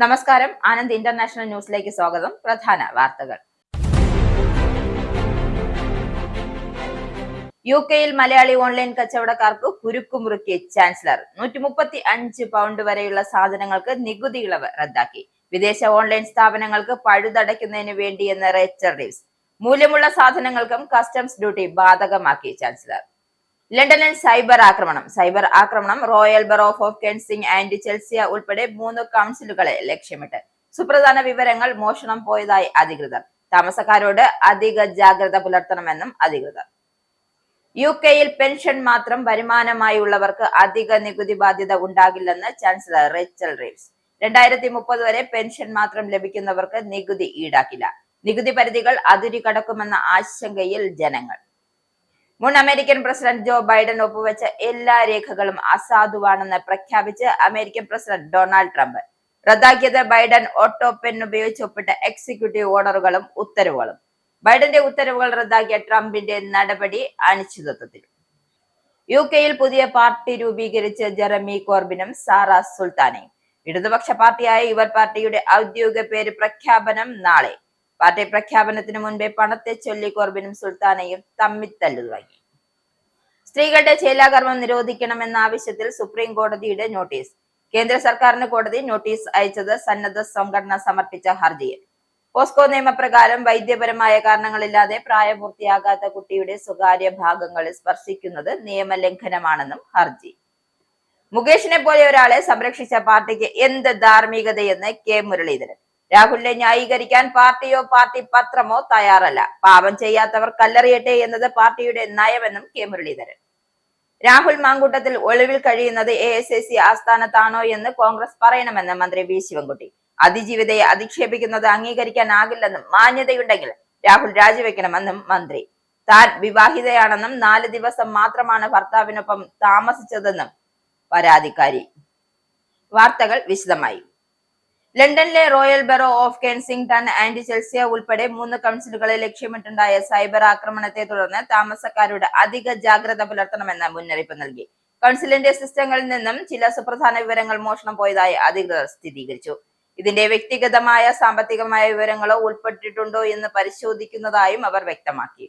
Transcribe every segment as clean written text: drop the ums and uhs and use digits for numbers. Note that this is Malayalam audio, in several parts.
നമസ്കാരം, ആനന്ദ് ഇന്റർനാഷണൽ ന്യൂസിലേക്ക് സ്വാഗതം. പ്രധാന വാർത്തകൾ. UK-യിൽ മലയാളി ഓൺലൈൻ കച്ചവടക്കാർക്ക് കുരുക്കുമുറുക്കി ചാൻസലർ. 135 പൗണ്ട് വരെയുള്ള സാധനങ്ങൾക്ക് നികുതി ഇളവ് റദ്ദാക്കി. വിദേശ ഓൺലൈൻ സ്ഥാപനങ്ങൾക്ക് പഴുതടയ്ക്കുന്നതിന് വേണ്ടിയെന്ന് റേച്ചൽ റീവ്സ്. മൂല്യമുള്ള സാധനങ്ങൾക്കും കസ്റ്റംസ് ഡ്യൂട്ടി ബാധകമാക്കി ചാൻസലർ. ലണ്ടനിൽ സൈബർ ആക്രമണം Royal Borough of Kensington and Chelsea ഉൾപ്പെടെ 3 കൗൺസിലുകളെ ലക്ഷ്യമിട്ട്. സുപ്രധാന വിവരങ്ങൾ മോഷണം പോയതായി അധികൃതർ. താമസക്കാരോട് അധിക ജാഗ്രത പുലർത്തണമെന്നും അധികൃതർ. UK-യിൽ പെൻഷൻ മാത്രം വരുമാനമായുള്ളവർക്ക് അധിക നികുതി ബാധ്യത ഉണ്ടാകില്ലെന്ന് ചാൻസലർ റേച്ചൽ റീവ്സ്. 2030 വരെ പെൻഷൻ മാത്രം ലഭിക്കുന്നവർക്ക് നികുതി ഈടാക്കില്ല. നികുതി പരിധികൾ അതിരി കടക്കുമെന്ന ആശങ്കയിൽ ജനങ്ങൾ. മുൻ അമേരിക്കൻ പ്രസിഡന്റ് ജോ ബൈഡൻ ഒപ്പുവെച്ച എല്ലാ രേഖകളും അസാധുവാണെന്ന് പ്രഖ്യാപിച്ച് അമേരിക്കൻ പ്രസിഡന്റ് ഡൊണാൾഡ് ട്രംപ്. റദ്ദാക്കിയത് ബൈഡൻ ഓട്ടോ പെൻ ഉപയോഗിച്ച് ഒപ്പിട്ട എക്സിക്യൂട്ടീവ് ഓർഡറുകളും ഉത്തരവുകളും. ബൈഡന്റെ ഉത്തരവുകൾ റദ്ദാക്കിയ ട്രംപിന്റെ നടപടി അനിശ്ചിതത്വത്തിൽ. UK-യിൽ പുതിയ പാർട്ടി രൂപീകരിച്ച് ജെറമി കോർബിനും സാറ സുൽത്താനയും. ഇടതുപക്ഷ പാർട്ടിയായ ഇവർ പാർട്ടിയുടെ ഔദ്യോഗിക പേര് പ്രഖ്യാപനം നാളെ. പാർട്ടി പ്രഖ്യാപനത്തിന് മുൻപേ പണത്തെ ചൊല്ലി കോർബിനും സുൽത്താനയും തമ്മിത്തല്ലു തുടങ്ങി. സ്ത്രീകളുടെ ചേലാകർമ്മം നിരോധിക്കണമെന്ന ആവശ്യത്തിൽ സുപ്രീം കോടതിയുടെ നോട്ടീസ്. കേന്ദ്ര സർക്കാരിന് കോടതി നോട്ടീസ് അയച്ചത് സന്നദ്ധ സംഘടന സമർപ്പിച്ച ഹർജിയിൽ. പോസ്കോ നിയമപ്രകാരം വൈദ്യപരമായ കാരണങ്ങളില്ലാതെ പ്രായപൂർത്തിയാകാത്ത കുട്ടിയുടെ സ്വകാര്യ ഭാഗങ്ങളിൽ സ്പർശിക്കുന്നത് നിയമലംഘനമാണെന്നും ഹർജി. മുകേഷിനെ പോലെ ഒരാളെ സംരക്ഷിച്ച പാർട്ടിക്ക് എന്ത് ധാർമ്മികതയെന്ന് കെ മുരളീധരൻ. രാഹുലിനെ ന്യായീകരിക്കാൻ പാർട്ടിയോ പാർട്ടി പത്രമോ തയ്യാറല്ല. പാപം ചെയ്യാത്തവർ കല്ലെറിയട്ടെ എന്നത് പാർട്ടിയുടെ നയമെന്നും കെ മുരളീധരൻ. രാഹുൽ മാങ്കൂട്ടത്തിൽ ഒളിവിൽ കഴിയുന്നത് AICC ആസ്ഥാനത്താണോ എന്ന് കോൺഗ്രസ് പറയണമെന്ന് മന്ത്രി വി ശിവൻകുട്ടി. അതിജീവിതയെ അധിക്ഷേപിക്കുന്നത് അംഗീകരിക്കാനാകില്ലെന്നും മാന്യതയുണ്ടെങ്കിൽ രാഹുൽ രാജിവെക്കണമെന്നും മന്ത്രി. താൻ വിവാഹിതയാണെന്നും 4 ദിവസം മാത്രമാണ് ഭർത്താവിനൊപ്പം താമസിച്ചതെന്നും പരാതിക്കാരി. വാർത്തകൾ വിശദമായി. ലണ്ടനിലെ royal Borough of Kensington and Chelsea ഉൾപ്പെടെ 3 കൗൺസിലുകളെ ലക്ഷ്യമിട്ടുണ്ടായ സൈബർ ആക്രമണത്തെ തുടർന്ന് താമസക്കാരോട് അധിക ജാഗ്രത പുലർത്തണമെന്ന് മുന്നറിയിപ്പ് നൽകി. കൗൺസിലിന്റെ സിസ്റ്റങ്ങളിൽ നിന്നും ചില സുപ്രധാന വിവരങ്ങൾ മോഷണം പോയതായി അധികൃതർ സ്ഥിരീകരിച്ചു. ഇതിന്റെ വ്യക്തിഗതമായ സാമ്പത്തികമായ വിവരങ്ങളോ ഉൾപ്പെട്ടിട്ടുണ്ടോ എന്ന് പരിശോധിക്കുന്നതായും അവർ വ്യക്തമാക്കി.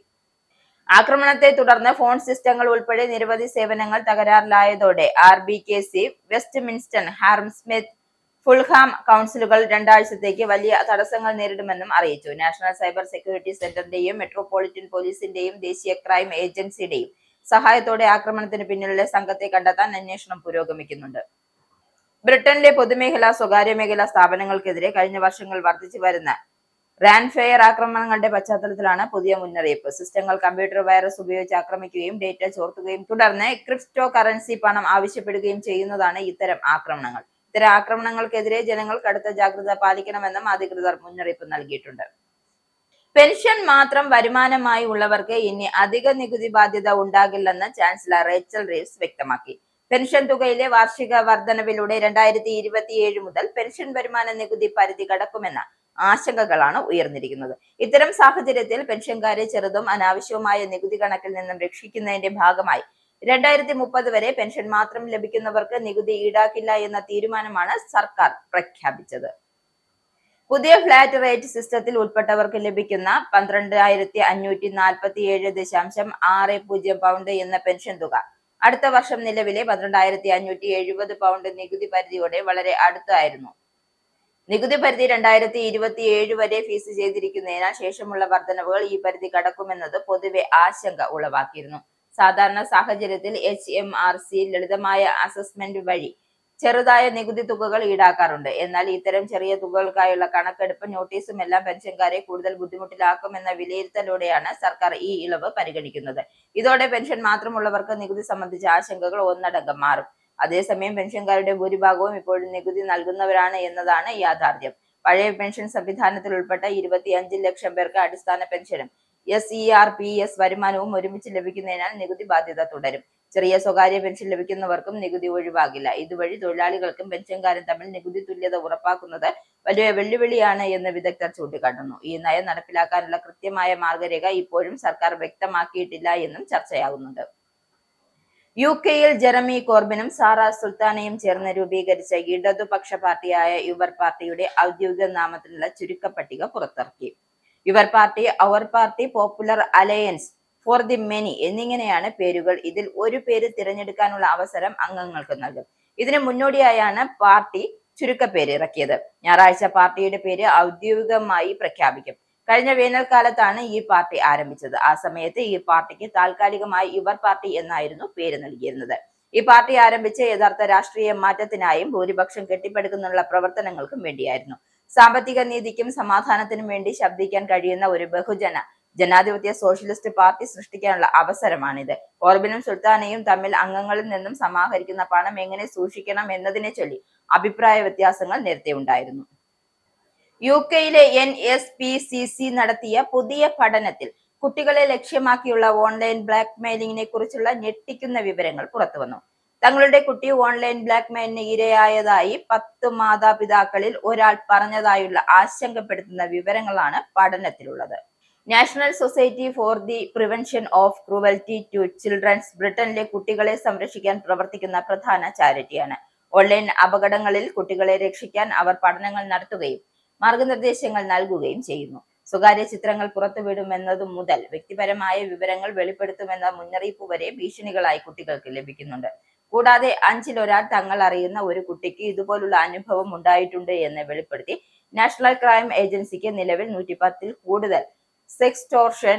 ആക്രമണത്തെ തുടർന്ന് ഫോൺ സിസ്റ്റങ്ങൾ ഉൾപ്പെടെ നിരവധി സേവനങ്ങൾ തകരാറിലായതോടെ RBKC, വെസ്റ്റ്മിൻസ്റ്റർ, ഹാംമെർസ്മിത്ത്, ഫുൾഹാം കൗൺസിലുകൾ 2 ആഴ്ചത്തേക്ക് വലിയ തടസ്സങ്ങൾ നേരിടുമെന്നും അറിയിച്ചു. നാഷണൽ സൈബർ സെക്യൂരിറ്റി സെന്ററിന്റെയും മെട്രോപൊളിറ്റൻ പോലീസിന്റെയും ദേശീയ ക്രൈം ഏജൻസിയുടെയും സഹായത്തോടെ ആക്രമണത്തിന് പിന്നിലുള്ള സംഘത്തെ കണ്ടെത്താൻ അന്വേഷണം പുരോഗമിക്കുന്നുണ്ട്. ബ്രിട്ടനിലെ പൊതുമേഖലാ സ്വകാര്യ മേഖലാ സ്ഥാപനങ്ങൾക്കെതിരെ കഴിഞ്ഞ വർഷങ്ങൾ വർദ്ധിച്ചു വരുന്ന റാൻഫെയർ ആക്രമണങ്ങളുടെ പശ്ചാത്തലത്തിലാണ് പുതിയ മുന്നറിയിപ്പ്. സിസ്റ്റങ്ങൾ കമ്പ്യൂട്ടർ വൈറസ് ഉപയോഗിച്ച് ആക്രമിക്കുകയും ഡേറ്റ ചോർത്തുകയും തുടർന്ന് ക്രിപ്റ്റോ കറൻസി പണം ആവശ്യപ്പെടുകയും ചെയ്യുന്നതാണ് ഇത്തരം ആക്രമണങ്ങൾ. ഇത്തരം ആക്രമണങ്ങൾക്കെതിരെ ജനങ്ങൾ കടുത്ത ജാഗ്രത പാലിക്കണമെന്നും അധികൃതർ മുന്നറിയിപ്പ് നൽകിയിട്ടുണ്ട്. പെൻഷൻ മാത്രം വരുമാനമായി ഉള്ളവർക്ക് ഇനി അധിക നികുതി ബാധ്യത ഉണ്ടാകില്ലെന്ന് ചാൻസലർ റേച്ചൽ റീവ്സ് വ്യക്തമാക്കി. പെൻഷൻ തുകയിലെ വാർഷിക വർധനവിലൂടെ 2027 മുതൽ പെൻഷൻ വരുമാന നികുതി പരിധി കടക്കുമെന്ന ആശങ്കകളാണ് ഉയർന്നിരിക്കുന്നത്. ഇത്തരം സാഹചര്യത്തിൽ പെൻഷൻകാരെ ചെറുതും അനാവശ്യവുമായ നികുതി കണക്കിൽ നിന്നും രക്ഷിക്കുന്നതിന്റെ ഭാഗമായി 2030 വരെ പെൻഷൻ മാത്രം ലഭിക്കുന്നവർക്ക് നികുതി ഈടാക്കില്ല എന്ന തീരുമാനമാണ് സർക്കാർ പ്രഖ്യാപിച്ചത്. പുതിയ ഫ്ലാറ്റ് റേറ്റ് സിസ്റ്റത്തിൽ ഉൾപ്പെട്ടവർക്ക് ലഭിക്കുന്ന 12,547.60 പൗണ്ട് എന്ന പെൻഷൻ തുക അടുത്ത വർഷം നിലവിലെ 12,570 പൗണ്ട് നികുതി പരിധിയോടെ വളരെ അടുത്തായിരുന്നു. നികുതി പരിധി 2027 വരെ ഫീസ് ചെയ്തിരിക്കുന്നതിനാൽ ശേഷമുള്ള വർധനവുകൾ ഈ പരിധി കടക്കുമെന്നത് പൊതുവെ ആശങ്ക ഉളവാക്കിയിരുന്നു. സാധാരണ സാഹചര്യത്തിൽ HMRC ലളിതമായ അസസ്മെന്റ് വഴി ചെറുതായ നികുതി തുകകൾ ഈടാക്കാറുണ്ട്. എന്നാൽ ഇത്തരം ചെറിയ തുകകൾക്കായുള്ള കണക്കെടുപ്പ് നോട്ടീസും എല്ലാം പെൻഷൻകാരെ കൂടുതൽ ബുദ്ധിമുട്ടിലാക്കുമെന്ന വിലയിരുത്തലോടെയാണ് സർക്കാർ ഈ ഇളവ് പരിഗണിക്കുന്നത്. ഇതോടെ പെൻഷൻ മാത്രമുള്ളവർക്ക് നികുതി സംബന്ധിച്ച ആശങ്കകൾ ഒന്നടങ്കം മാറും. അതേസമയം പെൻഷൻകാരുടെ ഭൂരിഭാഗവും ഇപ്പോഴും നികുതി നൽകുന്നവരാണ് എന്നതാണ് യാഥാർത്ഥ്യം. പഴയ പെൻഷൻ സംവിധാനത്തിൽ ഉൾപ്പെട്ട 25 ലക്ഷം പേർക്ക് അടിസ്ഥാന പെൻഷനും SERPS വരുമാനവും ഒരുമിച്ച് ലഭിക്കുന്നതിനാൽ നികുതി ബാധ്യത തുടരും. ചെറിയ സ്വകാര്യ പെൻഷൻ ലഭിക്കുന്നവർക്കും നികുതി ഒഴിവാകില്ല. ഇതുവഴി തൊഴിലാളികൾക്കും പെൻഷൻകാരും തമ്മിൽ നികുതി തുല്യത ഉറപ്പാക്കുന്നത് വലിയ വെല്ലുവിളിയാണ് എന്ന് വിദഗ്ധർ ചൂണ്ടിക്കാട്ടുന്നു. ഈ നയം നടപ്പിലാക്കാനുള്ള കൃത്യമായ മാർഗരേഖ ഇപ്പോഴും സർക്കാർ വ്യക്തമാക്കിയിട്ടില്ല എന്നും ചർച്ചയാകുന്നുണ്ട്. UK-യിൽ ജെറമി കോർബിനും സാറ സുൽത്താനയും ചേർന്ന് രൂപീകരിച്ച ഇടതുപക്ഷ പാർട്ടിയായ യുവർ പാർട്ടിയുടെ ഔദ്യോഗിക നാമത്തിലുള്ള ചുരുക്കപ്പട്ടിക പുറത്തിറക്കി. Your party, our party, popular alliance for the many എന്നിങ്ങനെയാണ് പേരുകൾ. ഇതിൽ ഒരു പേര് തിരഞ്ഞെടുക്കാനുള്ള അവസരം അംഗങ്ങൾക്ക് നൽകും. ഇതിന് മുന്നോടിയായാണ് പാർട്ടി ചുരുക്കപ്പേര് ഇറക്കിയത്. ഞായറാഴ്ച പാർട്ടിയുടെ പേര് ഔദ്യോഗികമായി പ്രഖ്യാപിക്കും. കഴിഞ്ഞ വേനൽക്കാലത്താണ് ഈ പാർട്ടി ആരംഭിച്ചത്. ആ സമയത്ത് ഈ പാർട്ടിക്ക് താൽക്കാലികമായി യുവർ പാർട്ടി എന്നായിരുന്നു പേര് നൽകിയിരുന്നത്. ഈ പാർട്ടി ആരംഭിച്ച യഥാർത്ഥ രാഷ്ട്രീയ മാറ്റത്തിനായും ഭൂരിപക്ഷം കെട്ടിപ്പടുക്കുന്നതിനുള്ള പ്രവർത്തനങ്ങൾക്കും വേണ്ടിയായിരുന്നു. സാമ്പത്തിക നീതിക്കും സമാധാനത്തിനും വേണ്ടി ശബ്ദിക്കാൻ കഴിയുന്ന ഒരു ജനാധിപത്യ സോഷ്യലിസ്റ്റ് പാർട്ടി സൃഷ്ടിക്കാനുള്ള അവസരമാണിത്. കോർബിനും സുൽത്താനയും തമ്മിൽ അംഗങ്ങളിൽ നിന്നും സമാഹരിക്കുന്ന പണം എങ്ങനെ സൂക്ഷിക്കണം എന്നതിനെ ചൊല്ലി അഭിപ്രായ വ്യത്യാസങ്ങൾ നേരത്തെ ഉണ്ടായിരുന്നു. UK-യിലെ NSPCC നടത്തിയ പുതിയ പഠനത്തിൽ കുട്ടികളെ ലക്ഷ്യമാക്കിയുള്ള ഓൺലൈൻ ബ്ലാക്ക് മെയിലിംഗിനെ കുറിച്ചുള്ള ഞെട്ടിക്കുന്ന വിവരങ്ങൾ പുറത്തുവന്നു. തങ്ങളുടെ കുട്ടി ഓൺലൈൻ ബ്ലാക്ക് മെയിലിന് ഇരയായതായി 10 മാതാപിതാക്കളിൽ ഒരാൾ പറഞ്ഞതായുള്ള ആശങ്കപ്പെടുത്തുന്ന വിവരങ്ങളാണ് പഠനത്തിലുള്ളത്. National Society for the Prevention of Cruelty to Children's ബ്രിട്ടനിലെ കുട്ടികളെ സംരക്ഷിക്കാൻ പ്രവർത്തിക്കുന്ന പ്രധാന ചാരിറ്റിയാണ്. ഓൺലൈൻ അപകടങ്ങളിൽ കുട്ടികളെ രക്ഷിക്കാൻ അവർ പഠനങ്ങൾ നടത്തുകയും മാർഗനിർദ്ദേശങ്ങൾ നൽകുകയും ചെയ്യുന്നു. സ്വകാര്യ ചിത്രങ്ങൾ പുറത്തുവിടുമെന്നതു മുതൽ വ്യക്തിപരമായ വിവരങ്ങൾ വെളിപ്പെടുത്തുമെന്ന മുന്നറിയിപ്പ് വരെ ഭീഷണികളായി കുട്ടികൾക്ക് ലഭിക്കുന്നുണ്ട്. കൂടാതെ 5-ൽ ഒരാൾ തങ്ങൾ അറിയുന്ന ഒരു കുട്ടിക്ക് ഇതുപോലുള്ള അനുഭവം ഉണ്ടായിട്ടുണ്ട് എന്ന് വെളിപ്പെടുത്തി നാഷണൽ ക്രൈം ഏജൻസിക്ക് നിലവിൽ 110-ൽ കൂടുതൽ സെക്സ്റ്റോർഷൻ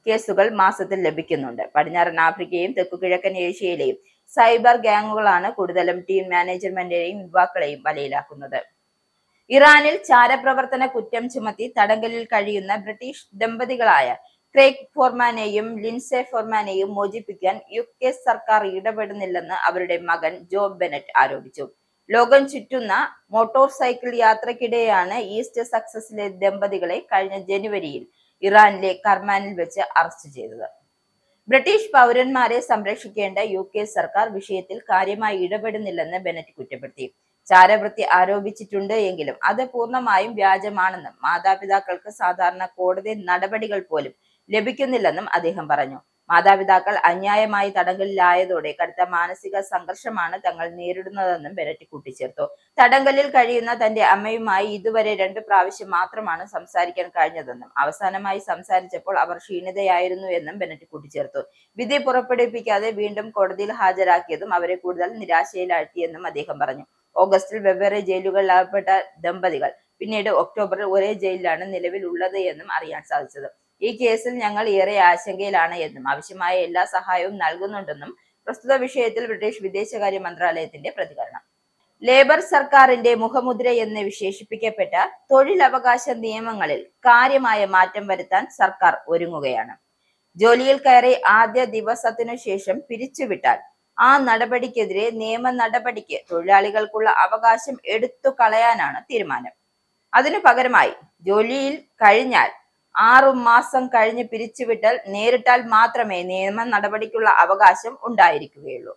കേസുകൾ മാസത്തിൽ ലഭിക്കുന്നുണ്ട്. പടിഞ്ഞാറൻ ആഫ്രിക്കയും തെക്കുകിഴക്കൻ ഏഷ്യയിലെയും സൈബർ ഗാങ്ങുകളാണ് കൂടുതലും ടീം മാനേജ്മെന്റിനെയും യുവാക്കളെയും വലയിലാക്കുന്നത്. ഇറാനിൽ ചാരപ്രവർത്തന കുറ്റം ചുമത്തി തടങ്കലിൽ കഴിയുന്ന ബ്രിട്ടീഷ് ദമ്പതികളായ ക്രെയ്ഗ് ഫോർമാനെയും ലിൻസെ ഫോർമാനെയും മോചിപ്പിക്കാൻ UK സർക്കാർ ഇടപെടുന്നില്ലെന്ന് അവരുടെ മകൻ ജോ ബെനറ്റ് ആരോപിച്ചു. ലോകം ചുറ്റുന്ന മോട്ടോർ സൈക്കിൾ യാത്രക്കിടെയാണ് ഈസ്റ്റ് സക്സസിലെ ദമ്പതികളെ കഴിഞ്ഞ ജനുവരിയിൽ ഇറാനിലെ കർമാനിൽ വെച്ച് അറസ്റ്റ് ചെയ്തത്. ബ്രിട്ടീഷ് പൗരന്മാരെ സംരക്ഷിക്കേണ്ട UK സർക്കാർ വിഷയത്തിൽ കാര്യമായി ഇടപെടുന്നില്ലെന്ന് ബെനറ്റ് കുറ്റപ്പെടുത്തി. ചാരവൃത്തി ആരോപിച്ചിട്ടുണ്ട് എങ്കിലും അത് പൂർണ്ണമായും വ്യാജമാണെന്നും മാതാപിതാക്കൾക്ക് സാധാരണ കോടതി നടപടികൾ പോലും ലഭിക്കുന്നില്ലെന്നും അദ്ദേഹം പറഞ്ഞു. മാതാപിതാക്കൾ അന്യായമായി തടങ്കലിലായതോടെ കടുത്ത മാനസിക സംഘർഷമാണ് തങ്ങൾ നേരിടുന്നതെന്നും ബെനറ്റ് കൂട്ടിച്ചേർത്തു. തടങ്കലിൽ കഴിയുന്ന തന്റെ അമ്മയുമായി ഇതുവരെ 2 പ്രാവശ്യം മാത്രമാണ് സംസാരിക്കാൻ കഴിഞ്ഞതെന്നും അവസാനമായി സംസാരിച്ചപ്പോൾ അവർ ക്ഷീണിതയായിരുന്നു എന്നും ബെനറ്റ് കൂട്ടിച്ചേർത്തു. വിധി പുറപ്പെടുവിപ്പിക്കാതെ വീണ്ടും കോടതിയിൽ ഹാജരാക്കിയതും അവരെ കൂടുതൽ നിരാശയിലാഴ്ത്തിയെന്നും അദ്ദേഹം പറഞ്ഞു. ഓഗസ്റ്റിൽ വെവ്വേറെ ജയിലുകളിൽ അകപ്പെട്ട ദമ്പതികൾ പിന്നീട് ഒക്ടോബറിൽ ഒരേ ജയിലിലാണ് നിലവിൽ ഉള്ളത് എന്നും അറിയാൻ സാധിച്ചത്. ഈ കേസിൽ ഞങ്ങൾ ഏറെ ആശങ്കയിലാണ് എന്നും ആവശ്യമായ എല്ലാ സഹായവും നൽകുന്നുണ്ടെന്നും പ്രസ്തുത വിഷയത്തിൽ ബ്രിട്ടീഷ് വിദേശകാര്യ മന്ത്രാലയത്തിന്റെ പ്രതികരണം. ലേബർ സർക്കാരിന്റെ മുഖമുദ്ര എന്ന് വിശേഷിപ്പിക്കപ്പെട്ട തൊഴിലവകാശ നിയമങ്ങളിൽ കാര്യമായ മാറ്റം വരുത്താൻ സർക്കാർ ഒരുങ്ങുകയാണ്. ജോലിയിൽ കയറി ആദ്യ ദിവസത്തിനു ശേഷം പിരിച്ചുവിട്ടാൽ ആ നടപടിക്കെതിരെ നിയമ നടപടിക്ക് തൊഴിലാളികൾക്കുള്ള അവകാശം എടുത്തു കളയാനാണ് തീരുമാനം. അതിനു പകരമായി ജോലിയിൽ കഴിഞ്ഞാൽ 6 മാസം കഴിഞ്ഞ് പിരിച്ചുവിട്ടാൽ നേരിട്ടാൽ മാത്രമേ നിയമ നടപടിക്കുള്ള അവകാശം ഉണ്ടായിരിക്കുകയുള്ളൂ.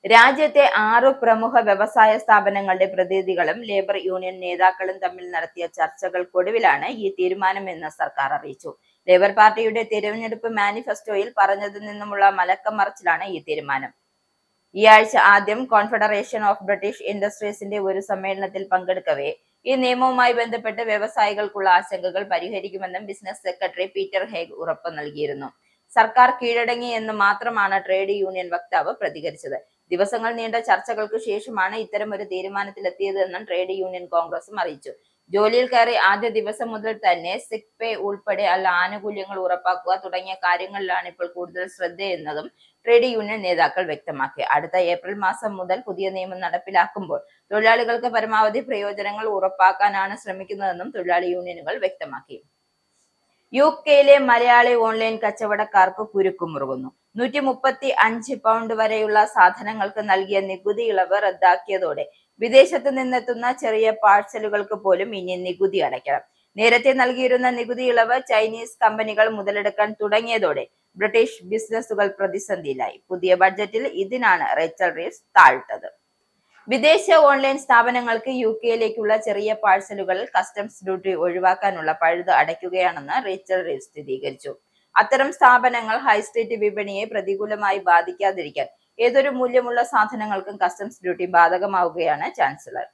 രാജ്യത്തെ 6 പ്രമുഖ വ്യവസായ സ്ഥാപനങ്ങളുടെ പ്രതിനിധികളും ലേബർ യൂണിയൻ നേതാക്കളും തമ്മിൽ നടത്തിയ ചർച്ചകൾക്കൊടുവിലാണ് ഈ തീരുമാനമെന്ന് സർക്കാർ അറിയിച്ചു. ലേബർ പാർട്ടിയുടെ തിരഞ്ഞെടുപ്പ് മാനിഫെസ്റ്റോയിൽ പറഞ്ഞതിൽ നിന്നുമുള്ള മലക്കം മറിച്ചിലാണ് ഈ തീരുമാനം. ഈ ആഴ്ച ആദ്യം കോൺഫെഡറേഷൻ ഓഫ് ബ്രിട്ടീഷ് ഇൻഡസ്ട്രീസിന്റെ ഒരു സമ്മേളനത്തിൽ പങ്കെടുക്കവേ ഈ നിയമവുമായി ബന്ധപ്പെട്ട് വ്യവസായികൾക്കുള്ള ആശങ്കകൾ പരിഹരിക്കുമെന്നും ബിസിനസ് സെക്രട്ടറി പീറ്റർ ഹേഗ് ഉറപ്പ് നൽകിയിരുന്നു. സർക്കാർ കീഴടങ്ങി എന്ന് മാത്രമാണ് ട്രേഡ് യൂണിയൻ വക്താവ് പ്രതികരിച്ചത്. ദിവസങ്ങൾ നീണ്ട ചർച്ചകൾക്ക് ശേഷമാണ് ഇത്തരം ഒരു തീരുമാനത്തിലെത്തിയതെന്നും ട്രേഡ് യൂണിയൻ കോൺഗ്രസും അറിയിച്ചു. ജോലിയിൽ കയറി ആദ്യ ദിവസം മുതൽ തന്നെ സിക്ക് പേ ഉൾപ്പെടെ ആനുകൂല്യങ്ങൾ ഉറപ്പാക്കുക തുടങ്ങിയ കാര്യങ്ങളിലാണ് ഇപ്പോൾ കൂടുതൽ ശ്രദ്ധയെന്നതും ട്രേഡ് യൂണിയൻ നേതാക്കൾ വ്യക്തമാക്കി. അടുത്ത ഏപ്രിൽ മാസം മുതൽ പുതിയ നിയമം നടപ്പിലാക്കുമ്പോൾ തൊഴിലാളികൾക്ക് പരമാവധി പ്രയോജനങ്ങൾ ഉറപ്പാക്കാനാണ് ശ്രമിക്കുന്നതെന്നും തൊഴിലാളി യൂണിയനുകൾ വ്യക്തമാക്കി. UK-യിലെ മലയാളി ഓൺലൈൻ കച്ചവടക്കാർക്ക് കുരുക്കുമുറുകുന്നു. 135 പൗണ്ട് വരെയുള്ള സാധനങ്ങൾക്ക് നൽകിയ നികുതി ഇളവ് റദ്ദാക്കിയതോടെ വിദേശത്ത് നിന്നെത്തുന്ന ചെറിയ പാഴ്സലുകൾക്ക് പോലും ഇനി നികുതി അടയ്ക്കണം. നേരത്തെ നൽകിയിരുന്ന നികുതി ഇളവ് ചൈനീസ് കമ്പനികൾ മുതലെടുക്കാൻ തുടങ്ങിയതോടെ ബ്രിട്ടീഷ് ബിസിനസ്സുകൾ പ്രതിസന്ധിയിലായി. പുതിയ ബഡ്ജറ്റിൽ ഇതിനാണ് റേച്ചൽ റീവ്സ് താഴ്ത്തത്. വിദേശ ഓൺലൈൻ സ്ഥാപനങ്ങൾക്ക് UK-യിലേക്കുള്ള ചെറിയ പാഴ്സലുകളിൽ കസ്റ്റംസ് ഡ്യൂട്ടി ഒഴിവാക്കാനുള്ള പഴുത് അടയ്ക്കുകയാണെന്ന് റേച്ചൽ റീവ്സ് സ്ഥിരീകരിച്ചു. അത്തരം സ്ഥാപനങ്ങൾ ഹൈസ്ട്രീറ്റ് വിപണിയെ പ്രതികൂലമായി ബാധിക്കാതിരിക്കാൻ ഏതൊരു മൂല്യമുള്ള സാധനങ്ങൾക്കും കസ്റ്റംസ് ഡ്യൂട്ടി ബാധകമാവുകയാണ് ചാൻസലർ.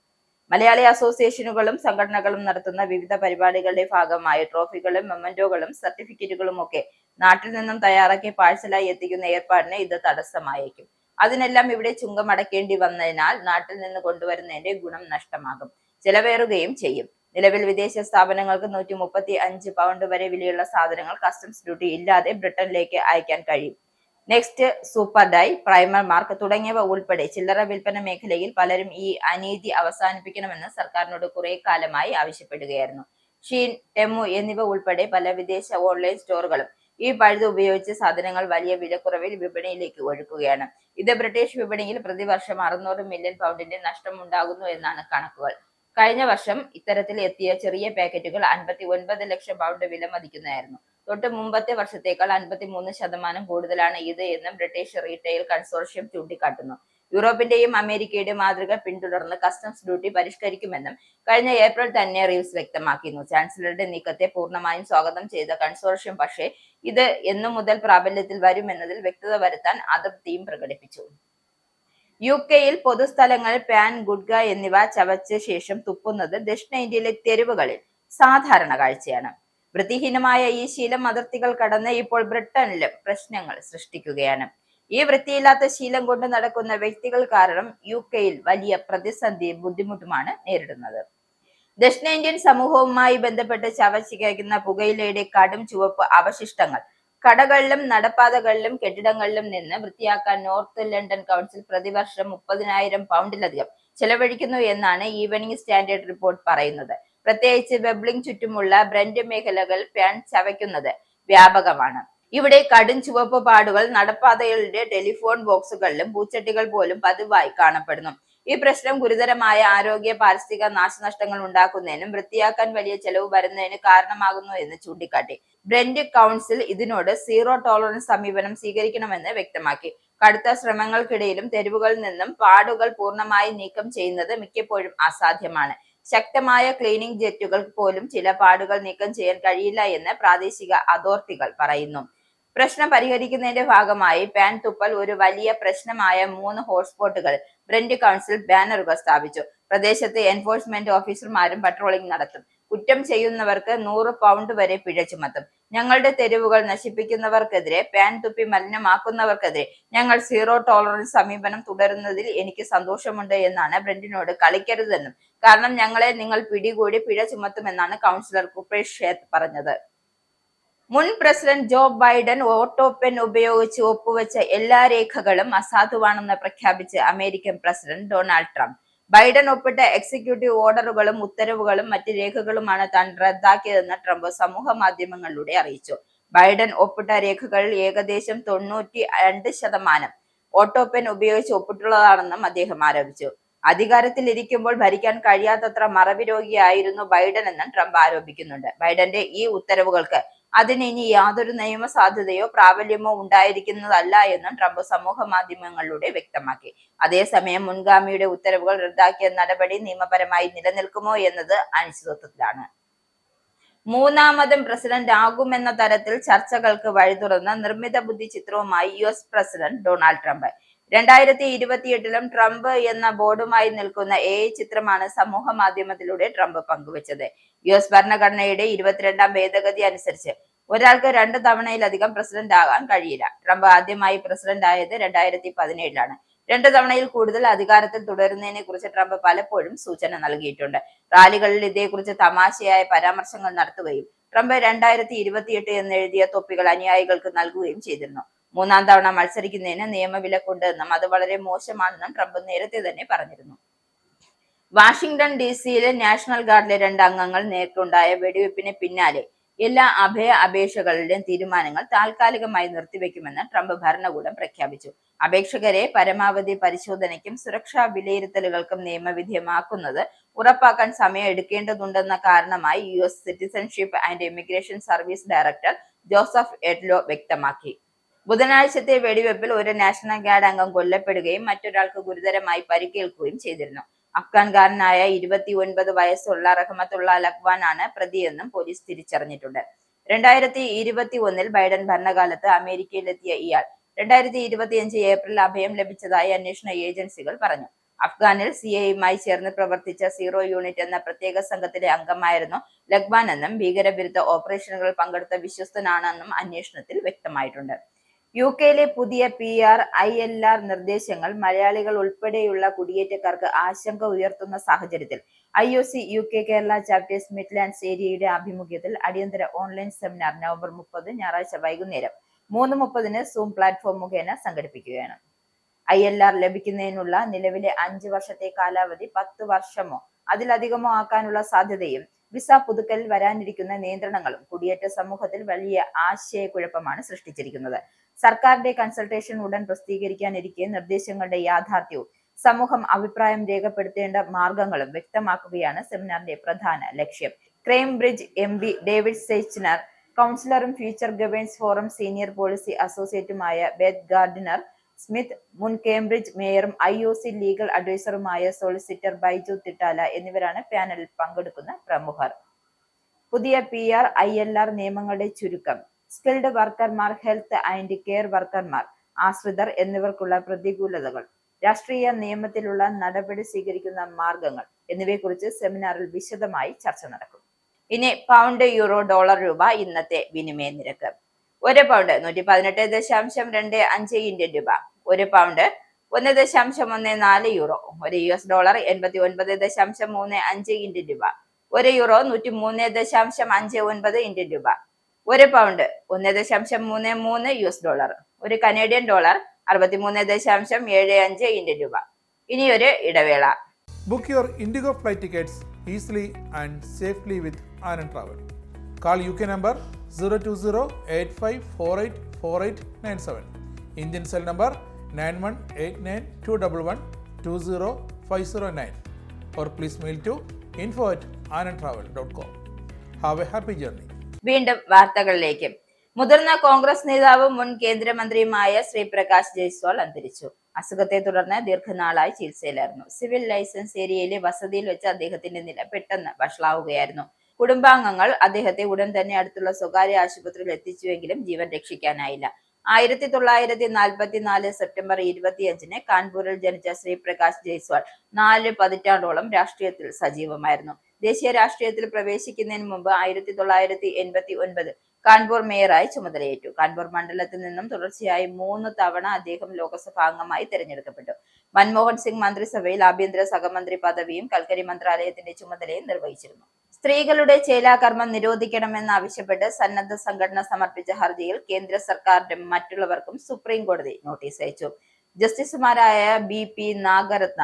മലയാളി അസോസിയേഷനുകളും സംഘടനകളും നടത്തുന്ന വിവിധ പരിപാടികളുടെ ഭാഗമായി ട്രോഫികളും മെമ്മന്റോകളും സർട്ടിഫിക്കറ്റുകളും ഒക്കെ നാട്ടിൽ നിന്നും തയ്യാറാക്കി പാഴ്സലായി എത്തിക്കുന്ന ഏർപ്പാടിന് ഇത് തടസ്സമായേക്കും. അതിനെല്ലാം ഇവിടെ ചുങ്കം അടയ്ക്കേണ്ടി വന്നതിനാൽ നാട്ടിൽ നിന്ന് കൊണ്ടുവരുന്നതിന്റെ ഗുണം നഷ്ടമാകും, ചെലവേറുകയും ചെയ്യും. നിലവിൽ വിദേശ സ്ഥാപനങ്ങൾക്ക് 135 പൗണ്ട് വരെ വിലയുള്ള സാധനങ്ങൾ കസ്റ്റംസ് ഡ്യൂട്ടി ഇല്ലാതെ ബ്രിട്ടനിലേക്ക് അയക്കാൻ കഴിയും. Next, Superdry, Primark തുടങ്ങിയവ ഉൾപ്പെടെ ചില്ലറ വിൽപ്പന മേഖലയിൽ പലരും ഈ അനീതി അവസാനിപ്പിക്കണമെന്ന് സർക്കാരിനോട് കുറെ കാലമായി ആവശ്യപ്പെടുകയായിരുന്നു. ഷീൻ, ടെമു എന്നിവ ഉൾപ്പെടെ പല വിദേശ ഓൺലൈൻ സ്റ്റോറുകളും ഈ പഴുത് ഉപയോഗിച്ച് സാധനങ്ങൾ വലിയ വിലക്കുറവിൽ വിപണിയിലേക്ക് ഒഴുക്കുകയാണ്. ഇത് ബ്രിട്ടീഷ് വിപണിയിൽ പ്രതിവർഷം 600 മില്യൺ പൗണ്ടിന്റെ നഷ്ടമുണ്ടാകുന്നു എന്നാണ് കണക്കുകൾ. കഴിഞ്ഞ വർഷം ഇത്തരത്തിൽ എത്തിയ ചെറിയ പാക്കറ്റുകൾ 59 ലക്ഷം പൗണ്ട് വില മതിക്കുന്നതായിരുന്നു. തൊട്ട് മുമ്പത്തെ വർഷത്തേക്കാൾ 53% കൂടുതലാണ് ഇത് എന്ന് ബ്രിട്ടീഷ് റീറ്റെയിൽ കൺസോർഷ്യം ചൂണ്ടിക്കാട്ടുന്നു. യൂറോപ്പിന്റെയും അമേരിക്കയുടെയും മാതൃക പിന്തുടർന്ന് കസ്റ്റംസ് ഡ്യൂട്ടി പരിഷ്കരിക്കുമെന്നും കഴിഞ്ഞ ഏപ്രിൽ തന്നെ റീവ്സ് വ്യക്തമാക്കിയിരുന്നു. ചാൻസലറുടെ നീക്കത്തെ പൂർണ്ണമായും സ്വാഗതം ചെയ്ത കൺസോർഷ്യം പക്ഷേ ഇത് എന്നു മുതൽ പ്രാബല്യത്തിൽ വരുമെന്നതിൽ വ്യക്തത വരുത്താൻ അതൃപ്തിയും പ്രകടിപ്പിച്ചു. UK-യിൽ പൊതുസ്ഥലങ്ങൾ പാൻ, ഗുഡ്ക എന്നിവ ചവച്ച ശേഷം തുപ്പുന്നത് ദക്ഷിണേന്ത്യയിലെ തെരുവുകളിൽ സാധാരണ കാഴ്ചയാണ്. വൃത്തിഹീനമായ ഈ ശീലം അതിർത്തികൾ കടന്ന് ഇപ്പോൾ ബ്രിട്ടനിലും പ്രശ്നങ്ങൾ സൃഷ്ടിക്കുകയാണ്. ഈ വൃത്തിയില്ലാത്ത ശീലം കൊണ്ട് നടക്കുന്ന വ്യക്തികൾ കാരണം UK-യിൽ വലിയ പ്രതിസന്ധിയും ബുദ്ധിമുട്ടുമാണ് നേരിടുന്നത്. ദക്ഷിണേന്ത്യൻ സമൂഹവുമായി ബന്ധപ്പെട്ട് ചവച്ചിരിക്കുന്ന പുകയിലയുടെ കടും ചുവപ്പ് അവശിഷ്ടങ്ങൾ കടകളിലും നടപ്പാതകളിലും കെട്ടിടങ്ങളിലും നിന്ന് വൃത്തിയാക്കാൻ നോർത്ത് ലണ്ടൻ കൗൺസിൽ പ്രതിവർഷം 30,000 പൗണ്ടിലധികം ചെലവഴിക്കുന്നു എന്നാണ് ഈവനിംഗ് സ്റ്റാൻഡേർഡ് റിപ്പോർട്ട് പറയുന്നത്. പ്രത്യേകിച്ച് വെബ്ലിംഗ് ചുറ്റുമുള്ള ബ്രന്റ് മേഖലകൾ പാൻ ചവയ്ക്കുന്നത് വ്യാപകമാണ്. ഇവിടെ കടും ചുവപ്പ് പാടുകൾ നടപ്പാതകളുടെ ടെലിഫോൺ ബോക്സുകളിലും പൂച്ചട്ടികൾ പോലും പതിവായി കാണപ്പെടുന്നു. ഈ പ്രശ്നം ഗുരുതരമായ ആരോഗ്യ പാരിസ്ഥിതിക നാശനഷ്ടങ്ങൾ ഉണ്ടാക്കുന്നതിനും വൃത്തിയാക്കാൻ വലിയ ചെലവ് വരുന്നതിന് കാരണമാകുന്നു എന്ന് ചൂണ്ടിക്കാട്ടി. ബ്രന്റ് കൗൺസിൽ ഇതിനോട് സീറോ ടോളറൻസ് സമീപനം സ്വീകരിക്കണമെന്ന് വ്യക്തമാക്കി. കടുത്ത ശ്രമങ്ങൾക്കിടയിലും തെരുവുകളിൽ നിന്നും പാടുകൾ പൂർണ്ണമായി നീക്കം ചെയ്യുന്നത് മിക്കപ്പോഴും അസാധ്യമാണ്. ശക്തമായ ക്ലീനിംഗ് ജെറ്റുകൾ പോലും ചില പാടുകൾ നീക്കം ചെയ്യാൻ കഴിയില്ല എന്ന് പ്രാദേശിക അതോറിറ്റികൾ പറയുന്നു. പ്രശ്നം പരിഹരിക്കുന്നതിന്റെ ഭാഗമായി പാൻ തുപ്പൽ ഒരു വലിയ പ്രശ്നമായ 3 ഹോട്ട്സ്പോട്ടുകൾ ബ്രന്റ് കൗൺസിൽ ബാനറുകൾ സ്ഥാപിച്ചു. പ്രദേശത്ത് എൻഫോഴ്സ്മെന്റ് ഓഫീസർമാരും പട്രോളിംഗ് നടത്തും. കുറ്റം ചെയ്യുന്നവർക്ക് 100 പൗണ്ട് വരെ പിഴ ചുമത്തും. ഞങ്ങളുടെ തെരുവുകൾ നശിപ്പിക്കുന്നവർക്കെതിരെ, പാൻ തുപ്പി മലിനമാക്കുന്നവർക്കെതിരെ ഞങ്ങൾ സീറോ ടോളറൻസ് സമീപനം തുടരുന്നതിൽ എനിക്ക് സന്തോഷമുണ്ട് എന്നാണ് ബ്രന്റിനോട് കളിക്കരുതെന്നും കാരണം ഞങ്ങളെ നിങ്ങൾ പിടികൂടി പിഴ ചുമത്തുമെന്നാണ് കൗൺസിലർ കുപ്രേഷ് ഷേത്ത് പറഞ്ഞത്. മുൻ president Joe Biden autopen ഉപയോഗിച്ച് ഒപ്പുവെച്ച എല്ലാ രേഖകളും അസാധുവാണെന്ന് പ്രഖ്യാപിച്ച് American president Donald Trump. Biden ഒപ്പിട്ട എക്സിക്യൂട്ടീവ് ഓർഡറുകളും ഉത്തരവുകളും മറ്റ് രേഖകളുമാണ് താൻ റദ്ദാക്കിയതെന്ന് ട്രംപ് സമൂഹ മാധ്യമങ്ങളിലൂടെ അറിയിച്ചു. ബൈഡൻ ഒപ്പിട്ട രേഖകളിൽ ഏകദേശം 92% ഓട്ടോ പെൻ ഉപയോഗിച്ച് ഒപ്പിട്ടുള്ളതാണെന്നും അദ്ദേഹം ആരോപിച്ചു. അധികാരത്തിൽ ഇരിക്കുമ്പോൾ ഭരിക്കാൻ കഴിയാത്തത്ര മറവി രോഗിയായിരുന്നു ബൈഡൻ എന്നും ട്രംപ് ആരോപിക്കുന്നുണ്ട്. ബൈഡന്റെ ഈ ഉത്തരവുകൾക്ക് അതിന് ഇനി യാതൊരു നിയമ സാധ്യതയോ പ്രാബല്യമോ ഉണ്ടായിരിക്കുന്നതല്ല എന്നും ട്രംപ് സമൂഹ മാധ്യമങ്ങളിലൂടെ വ്യക്തമാക്കി. അതേസമയം മുൻഗാമിയുടെ ഉത്തരവുകൾ റദ്ദാക്കിയ നടപടി നിയമപരമായി നിലനിൽക്കുമോ എന്നത് അനിശ്ചിതത്വത്തിലാണ്. മൂന്നാമതും പ്രസിഡന്റ് ആകുമെന്ന തരത്തിൽ ചർച്ചകൾക്ക് വഴിതുറന്ന നിർമ്മിത ബുദ്ധി ചിത്രവുമായി US പ്രസിഡന്റ് ഡൊണാൾഡ് ട്രംപ്. 2028-ലും ട്രംപ് എന്ന ബോർഡുമായി നിൽക്കുന്ന AI ചിത്രമാണ് സമൂഹ മാധ്യമത്തിലൂടെ ട്രംപ് പങ്കുവച്ചത്. US ഭരണഘടനയുടെ 22ാം ഭേദഗതി അനുസരിച്ച് ഒരാൾക്ക് 2 തവണയിലധികം പ്രസിഡന്റ് ആകാൻ കഴിയില്ല. ട്രംപ് ആദ്യമായി പ്രസിഡന്റ് ആയത് 2017-ലാണ്. 2 തവണയിൽ കൂടുതൽ അധികാരത്തിൽ തുടരുന്നതിനെ കുറിച്ച് ട്രംപ് പലപ്പോഴും സൂചന നൽകിയിട്ടുണ്ട്. റാലികളിൽ ഇതേക്കുറിച്ച് തമാശയായ പരാമർശങ്ങൾ നടത്തുകയും ട്രംപ് 2028 എന്നെഴുതിയ തൊപ്പികൾ അനുയായികൾക്ക് നൽകുകയും ചെയ്തിരുന്നു. 3ാം തവണ മത്സരിക്കുന്നതിന് നിയമവിലക്കുണ്ട് എന്നും അത് വളരെ മോശമാണെന്നും ട്രംപ് നേരത്തെ തന്നെ പറഞ്ഞിരുന്നു. വാഷിംഗ്ടൺ DC-യിലെ നാഷണൽ ഗാർഡിലെ 2 അംഗങ്ങൾ നേർക്കുണ്ടായ വെടിവെപ്പിന് പിന്നാലെ എല്ലാ അപേക്ഷകളുടെയും തീരുമാനങ്ങൾ താൽക്കാലികമായി നിർത്തിവെക്കുമെന്ന് ട്രംപ് ഭരണകൂടം പ്രഖ്യാപിച്ചു. അപേക്ഷകരെ പരമാവധി പരിശോധനയ്ക്കും സുരക്ഷാ വിലയിരുത്തലുകൾക്കും നിയമവിധേയമാക്കുന്നത് ഉറപ്പാക്കാൻ സമയം എടുക്കേണ്ടതുണ്ടെന്ന കാരണമായി US citizenship and immigration service director Joseph Edlow വ്യക്തമാക്കി. ബുധനാഴ്ചത്തെ വെടിവെപ്പിൽ ഒരു നാഷണൽ ഗാർഡ് അംഗം കൊല്ലപ്പെടുകയും മറ്റൊരാൾക്ക് ഗുരുതരമായി പരിക്കേൽക്കുകയും ചെയ്തിരുന്നു. അഫ്ഗാൻകാരനായ 29 വയസ്സുള്ള റഹ്മത്തുള്ള ലഖ്വാൻ ആണ് പ്രതിയെന്നും പോലീസ് തിരിച്ചറിഞ്ഞിട്ടുണ്ട്. 2021-ൽ ബൈഡൻ ഭരണകാലത്ത് അമേരിക്കയിലെത്തിയ ഇയാൾ 2025 ഏപ്രിൽ അഭയം ലഭിച്ചതായി അന്വേഷണ ഏജൻസികൾ പറഞ്ഞു. അഫ്ഗാനിൽ സിഐയുമായി ചേർന്ന് പ്രവർത്തിച്ച സീറോ യൂണിറ്റ് എന്ന പ്രത്യേക സംഘത്തിലെ അംഗമായിരുന്നു ലഗ്മാൻ എന്നും ഭീകരവിരുദ്ധ ഓപ്പറേഷനുകളിൽ പങ്കെടുത്ത വിശ്വസ്തനാണെന്നും അന്വേഷണത്തിൽ വ്യക്തമായിട്ടുണ്ട്. യുകെയിലെ പുതിയ ILR നിർദ്ദേശങ്ങൾ മലയാളികൾ ഉൾപ്പെടെയുള്ള കുടിയേറ്റക്കാർക്ക് ആശങ്ക ഉയർത്തുന്ന സാഹചര്യത്തിൽ IOC UK Kerala chapters Midlands ഏരിയയുടെ ആഭിമുഖ്യത്തിൽ അടിയന്തര ഓൺലൈൻ സെമിനാർ നവംബർ 30 ഞായറാഴ്ച വൈകുന്നേരം 3:30 സൂം പ്ലാറ്റ്ഫോം മുഖേന സംഘടിപ്പിക്കുകയാണ്. ILR ലഭിക്കുന്നതിനുള്ള നിലവിലെ 5 വർഷത്തെ കാലാവധി 10 വർഷമോ അതിലധികമോ ആക്കാനുള്ള സാധ്യതയും വിസ പുതുക്കലിൽ വരാനിരിക്കുന്ന നിയന്ത്രണങ്ങളും കുടിയേറ്റ സമൂഹത്തിൽ വലിയ ആശയക്കുഴപ്പമാണ് സൃഷ്ടിച്ചിരിക്കുന്നത്. സർക്കാരിന്റെ കൺസൾട്ടേഷൻ ഉടൻ പ്രസിദ്ധീകരിക്കാനിരിക്കെ നിർദ്ദേശങ്ങളുടെ യാഥാർത്ഥ്യവും സമൂഹം അഭിപ്രായം രേഖപ്പെടുത്തേണ്ട മാർഗങ്ങളും വ്യക്തമാക്കുകയാണ് സെമിനാറിന്റെ പ്രധാന ലക്ഷ്യം. കേംബ്രിഡ്ജ് MB ഡേവിഡ് സെയ്ച്ച്നർ, കൗൺസിലറും Future Governance Forum senior policy അസോസിയേറ്റുമായ ബെത്ത് ഗാർഡിനർ സ്മിത്ത്, മുൻ കേംബ്രിഡ്ജ് മേയറും IOC ലീഗൽ അഡ്വൈസറുമായ സോളിസിറ്റർ ബൈജു തിട്ടാല എന്നിവരാണ് പാനലിൽ പങ്കെടുക്കുന്ന പ്രമുഖർ. പുതിയ ILR നിയമങ്ങളുടെ ചുരുക്കം, സ്കിൽഡ് വർക്കർമാർ, ഹെൽത്ത് ആൻഡ് കെയർ വർക്കർമാർ, ആശ്രിതർ എന്നിവർക്കുള്ള പ്രതികൂലതകൾ, രാഷ്ട്രീയ നിയമത്തിലുള്ള നടപടി സ്വീകരിക്കുന്ന മാർഗങ്ങൾ എന്നിവയെക്കുറിച്ച് സെമിനാറിൽ വിശദമായി ചർച്ച നടക്കും. ഇനി പൗണ്ട്, യൂറോ, ഡോളർ, രൂപ ഇന്നത്തെ വിനിമയ നിരക്ക്. ഒരു പൗണ്ട് 118.25 ഇന്ത്യൻ രൂപ, ഒരു പൗണ്ട് 1.14 യൂറോ, ഒരു US ഡോളർ 89.35 ഇന്ത്യൻ രൂപ, ഒരു യൂറോ 103.59 ഇന്ത്യൻ രൂപ, ഒരു പൗണ്ട് 1.33 US ഡോളർ, ഒരു കനേഡിയൻ ഡോളർ 63.75 ഇന്ത്യൻ രൂപ. ഇനി ഒരു ഇടവേള. Book your Indigo flight tickets easily and safely with Anand Travel. Call UK number 020-8548-4897. Indian cell number 918921120509. Or please mail to info@anandtravel.com. Have a happy journey. വീണ്ടും വാർത്തകളിലേക്ക്. മുതിർന്ന കോൺഗ്രസ് നേതാവും മുൻ കേന്ദ്രമന്ത്രിയുമായ ശ്രീ പ്രകാശ് ജയ്സ്വാൾ അന്തരിച്ചു. അസുഖത്തെ തുടർന്ന് ദീർഘനാളായി ചികിത്സയിലായിരുന്നു. സിവിൽ ലൈസൻസ് ഏരിയയിലെ വസതിയിൽ വെച്ച് അദ്ദേഹത്തിന്റെ നില പെട്ടെന്ന് വഷളാവുകയായിരുന്നു. കുടുംബാംഗങ്ങൾ അദ്ദേഹത്തെ ഉടൻ തന്നെ അടുത്തുള്ള സ്വകാര്യ ആശുപത്രിയിൽ എത്തിച്ചുവെങ്കിലും ജീവൻ രക്ഷിക്കാനായില്ല. 1944 സെപ്റ്റംബർ 25 കാൺപൂരിൽ ജനിച്ച ശ്രീ പ്രകാശ് ജയ്സ്വാൾ 4 പതിറ്റാണ്ടോളം രാഷ്ട്രീയത്തിൽ സജീവമായിരുന്നു. ദേശീയ രാഷ്ട്രീയത്തിൽ പ്രവേശിക്കുന്നതിന് മുമ്പ് 1989 കാൺപൂർ മേയറായി ചുമതലയേറ്റു. കാൺപൂർ മണ്ഡലത്തിൽ നിന്നും തുടർച്ചയായി 3 തവണ അദ്ദേഹം ലോക്സഭാ അംഗമായി തെരഞ്ഞെടുക്കപ്പെട്ടു. മൻമോഹൻ സിംഗ് മന്ത്രിസഭയിൽ ആഭ്യന്തര സഹമന്ത്രി പദവിയും കൽക്കരി മന്ത്രാലയത്തിന്റെ ചുമതലയും നിർവഹിച്ചിരുന്നു. സ്ത്രീകളുടെ ചേലാകർമ്മം നിരോധിക്കണമെന്നാവശ്യപ്പെട്ട് സന്നദ്ധ സംഘടന സമർപ്പിച്ച ഹർജിയിൽ കേന്ദ്ര സർക്കാരിനും മറ്റുള്ളവർക്കും സുപ്രീം കോടതി നോട്ടീസ് അയച്ചു. ജസ്റ്റിസുമാരായ BP നാഗരത്ന,